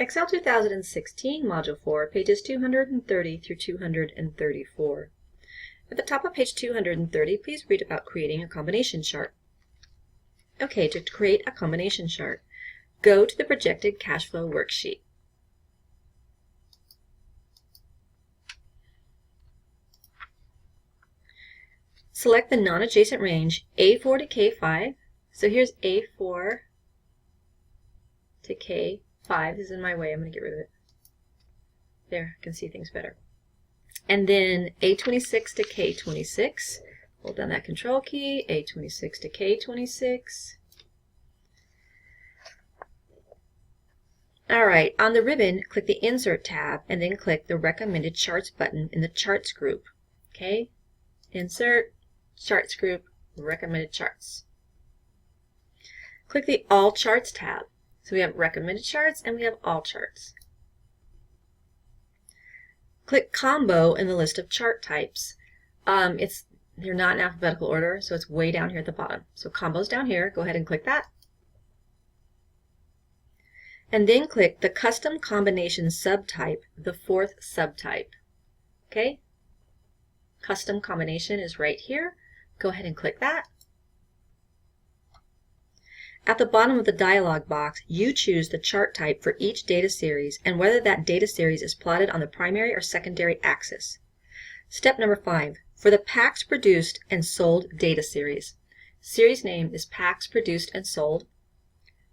Excel 2016, Module 4, pages 230 through 234. At the top of page 230, please read about creating a combination chart. Okay, to create a combination chart, go to the Projected Cash Flow worksheet. Select the non-adjacent range A4 to K5. So here's A4 to K5. This is in my way. I'm going to get rid of it. There, I can see things better. And then A26 to K26. Hold down that control key. A26 to K26. All right, on the ribbon, click the Insert tab and then click the Recommended Charts button in the Charts group. Okay, Insert, Charts group, Recommended Charts. Click the All Charts tab. So we have Recommended Charts and we have All Charts. Click Combo in the list of chart types. They're not in alphabetical order, so it's way down here at the bottom. So Combo's down here. Go ahead and click that. And then click the Custom Combination subtype, the fourth subtype. Okay? Custom Combination is right here. Go ahead and click that. At the bottom of the dialog box, you choose the chart type for each data series and whether that data series is plotted on the primary or secondary axis. Step number 5. For the packs produced and sold data series. Series name is Packs Produced and Sold.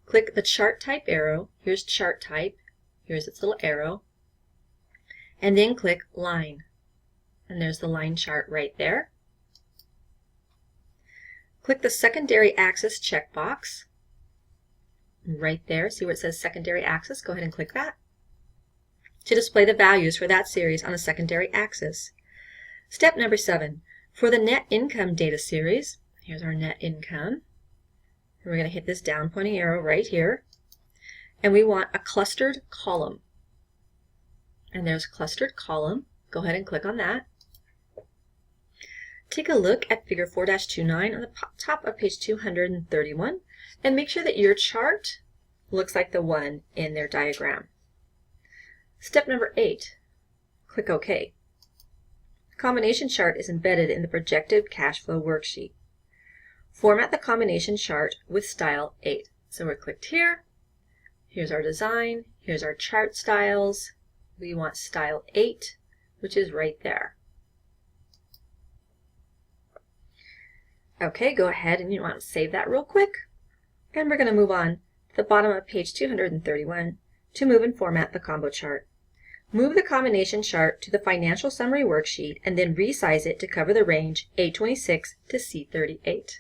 Click the Chart Type arrow. Here's Chart Type. Here's its little arrow. And then click Line. And there's the line chart right there. Click the Secondary Axis checkbox. Right there, see where it says secondary axis? Go ahead and click that to display the values for that series on a secondary axis. Step number 7, for the net income data series, here's our net income. And we're going to hit this down pointing arrow right here. And we want a clustered column. And there's clustered column. Go ahead and click on that. Take a look at figure 4-29 on the top of page 231 and make sure that your chart looks like the one in their diagram. Step number 8, click OK. The combination chart is embedded in the Projected Cash Flow worksheet. Format the combination chart with Style 8. So we're clicked here. Here's our design. Here's our chart styles. We want Style 8, which is right there. Okay, go ahead and you want to save that real quick. And we're going to move on to the bottom of page 231 to move and format the combo chart. Move the combination chart to the Financial Summary worksheet and then resize it to cover the range A26 to C38.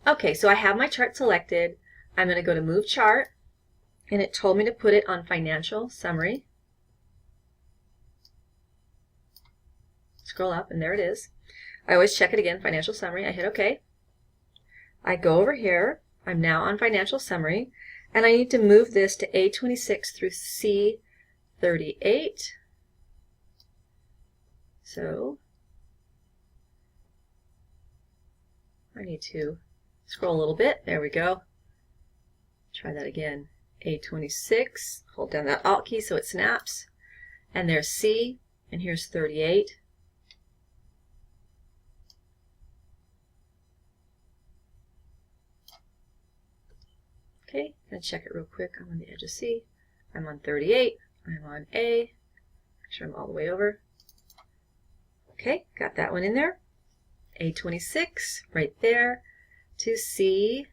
Okay, so I have my chart selected. I'm going to go to Move Chart, and it told me to put it on Financial Summary. Scroll up, and there it is. I always check it again, Financial Summary. I hit OK. I go over here. I'm now on Financial Summary, and I need to move this to A26 through C38. So I need to scroll a little bit. There we go. Try that again. A26. Hold down that Alt key so it snaps. And there's C, and here's 38. Okay, I'm going to check it real quick. I'm on the edge of C. I'm on 38. I'm on A. Make sure I'm all the way over. Okay, got that one in there. A26, right there, to C38.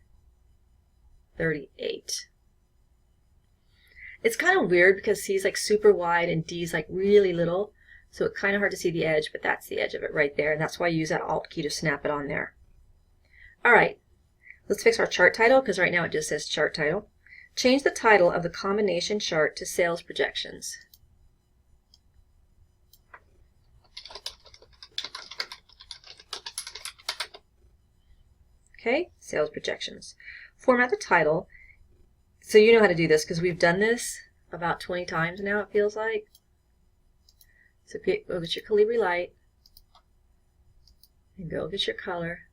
It's kind of weird because C is like super wide and D is like really little, so it's kind of hard to see the edge, but that's the edge of it right there, and that's why I use that Alt key to snap it on there. All right. Let's fix our chart title because right now it just says chart title. Change the title of the combination chart to Sales Projections. Okay, Sales Projections. Format the title. So you know how to do this because we've done this about 20 times now, it feels like. So go get your Calibri Light and go get your color.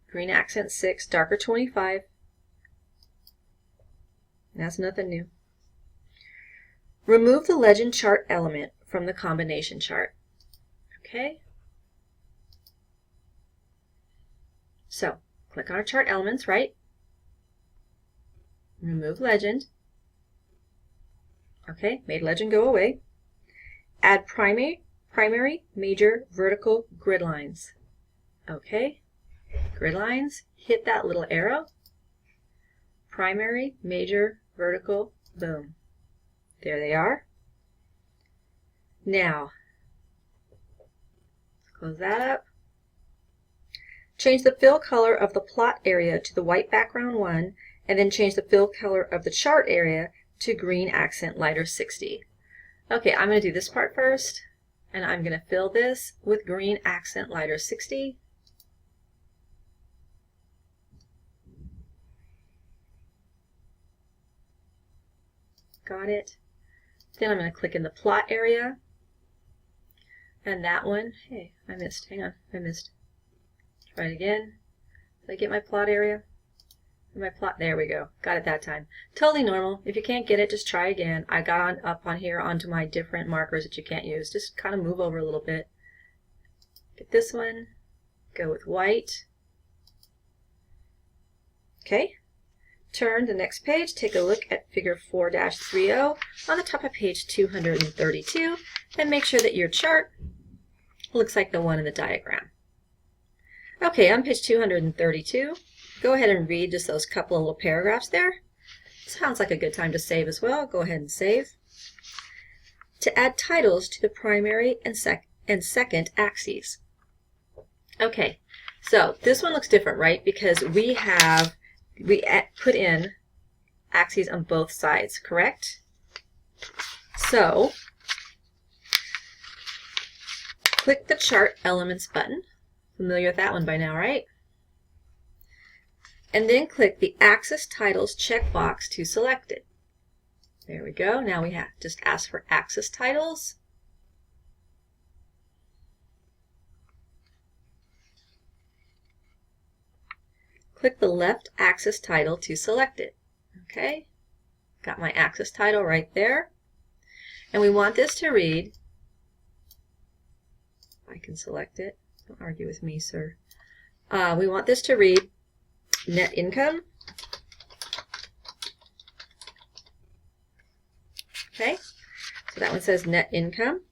Green accent 6, darker 25. That's nothing new. Remove the legend chart element from the combination chart. Okay? So, click on our chart elements, right? Remove legend. Okay, made legend go away. Add primary, major, vertical grid lines. Okay, grid lines, hit that little arrow. Primary, major, vertical, boom. There they are. Now, close that up. Change the fill color of the plot area to the white background 1, and then change the fill color of the chart area to green accent lighter 60. Okay, I'm going to do this part first, and I'm going to fill this with green accent lighter 60. Got it. Then I'm going to click in the plot area, and that one, hey, I missed, hang on, I missed. Try it again. Did I get my plot area? My plot, there we go. Got it that time. Totally normal. If you can't get it, just try again. I got up on here onto my different markers that you can't use. Just kind of move over a little bit. Get this one. Go with white. Okay. Turn the next page. Take a look at figure 4-30 on the top of page 232 and make sure that your chart looks like the one in the diagram. Okay, on page 232, go ahead and read just those couple of little paragraphs there. Sounds like a good time to save as well. Go ahead and save. To add titles to the primary and second axes. Okay, so this one looks different, right? Because we put in axes on both sides, correct? So, click the Chart Elements button. Familiar with that one by now, right? And then click the Axis Titles checkbox to select it. There we go. Now we have just ask for Axis Titles. Click the left axis title to select it. Okay, got my axis title right there. And we want this to read, I can select it. Don't argue with me, sir. We want this to read net income. Okay, so that one says net income.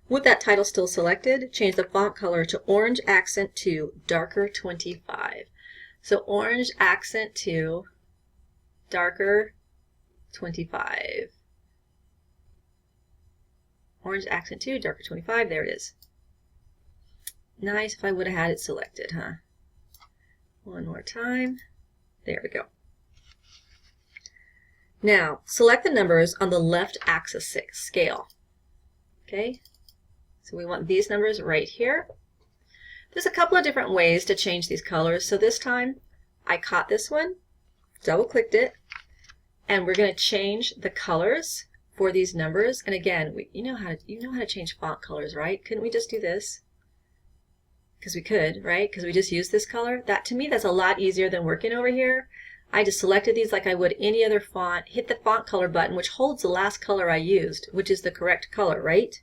With that title still selected, change the font color to orange accent to darker 25. So orange accent to darker 25. Orange accent to darker 25, there it is. Nice if I would have had it selected, huh? One more time. There we go. Now, select the numbers on the left axis scale. Okay, so we want these numbers right here. There's a couple of different ways to change these colors. So this time, I caught this one, double-clicked it, and we're going to change the colors for these numbers. And again, you know how to change font colors, right? Couldn't we just do this? Because we could, right? Because we just used this color. That, to me, that's a lot easier than working over here. I just selected these like I would any other font, hit the font color button, which holds the last color I used, which is the correct color, right?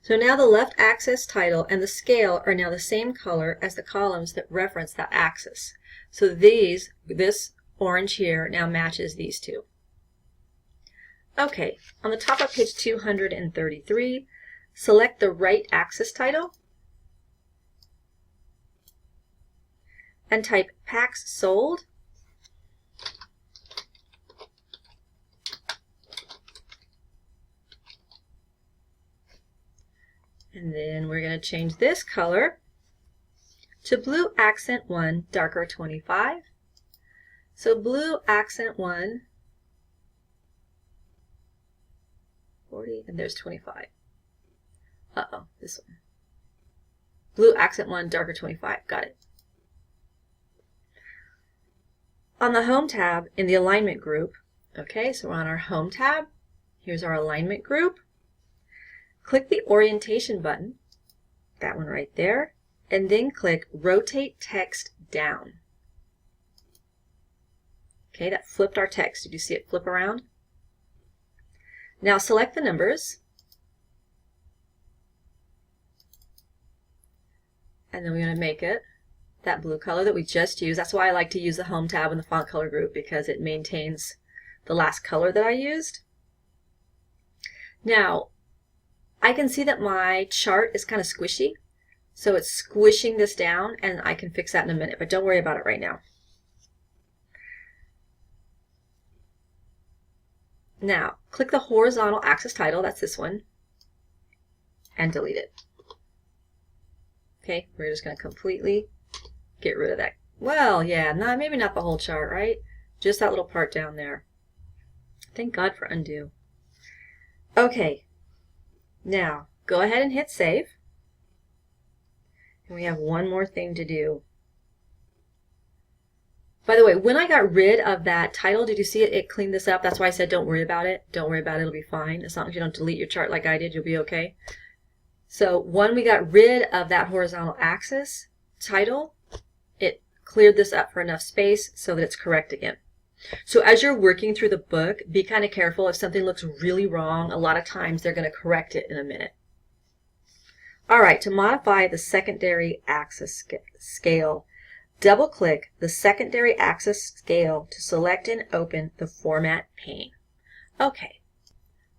So now the left axis title and the scale are now the same color as the columns that reference that axis. So this orange here now matches these two. Okay, on the top of page 233, select the right axis title and type packs sold. And then we're going to change this color to blue accent 1, darker 25. So blue accent 1, 40, and there's 25. Uh-oh, this one. Blue accent 1, darker 25. Got it. On the Home tab in the Alignment group, okay, so we're on our Home tab. Here's our Alignment group. Click the Orientation button, that one right there, and then click Rotate Text Down. Okay, that flipped our text. Did you see it flip around? Now select the numbers. And then we're going to make it that blue color that we just used. That's why I like to use the Home tab in the font color group, because it maintains the last color that I used. Now, I can see that my chart is kind of squishy, so it's squishing this down, and I can fix that in a minute, but don't worry about it right now. Now, click the horizontal axis title, that's this one, and delete it. Okay, we're just going to completely get rid of that. Well, yeah, maybe not the whole chart, right? Just that little part down there. Thank God for undo. Okay, now go ahead and hit save. And we have one more thing to do. By the way, when I got rid of that title, did you see it? It cleaned this up. That's why I said don't worry about it. Don't worry about it. It'll be fine. As long as you don't delete your chart like I did, you'll be okay. So when we got rid of that horizontal axis title, it cleared this up for enough space so that it's correct again. So as you're working through the book, be kind of careful. If something looks really wrong, a lot of times they're going to correct it in a minute. All right, to modify the secondary axis scale, double-click the secondary axis scale to select and open the Format pane. Okay.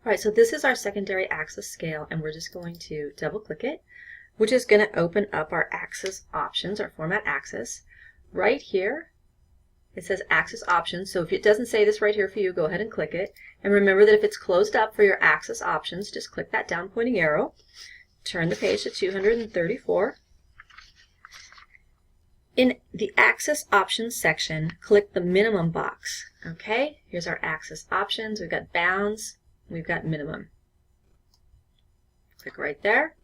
All right, so this is our secondary axis scale, and we're just going to double-click it, which is going to open up our axis options, our Format axis. Right here, it says Axis Options, so if it doesn't say this right here for you, go ahead and click it. And remember that if it's closed up for your Axis Options, just click that down pointing arrow, turn the page to 234. In the Axis Options section, click the minimum box. Okay, here's our Axis Options. We've got bounds, we've got minimum. Click right there.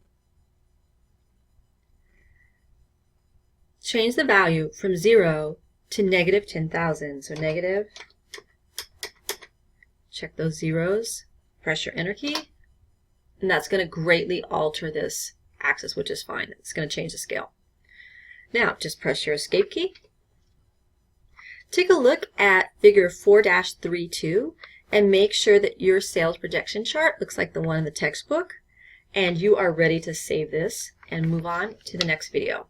Change the value from 0 to negative 10,000. So negative, check those zeros, press your enter key, and that's going to greatly alter this axis, which is fine. It's going to change the scale. Now just press your escape key. Take a look at figure 4-32 and make sure that your sales projection chart looks like the one in the textbook, and you are ready to save this and move on to the next video.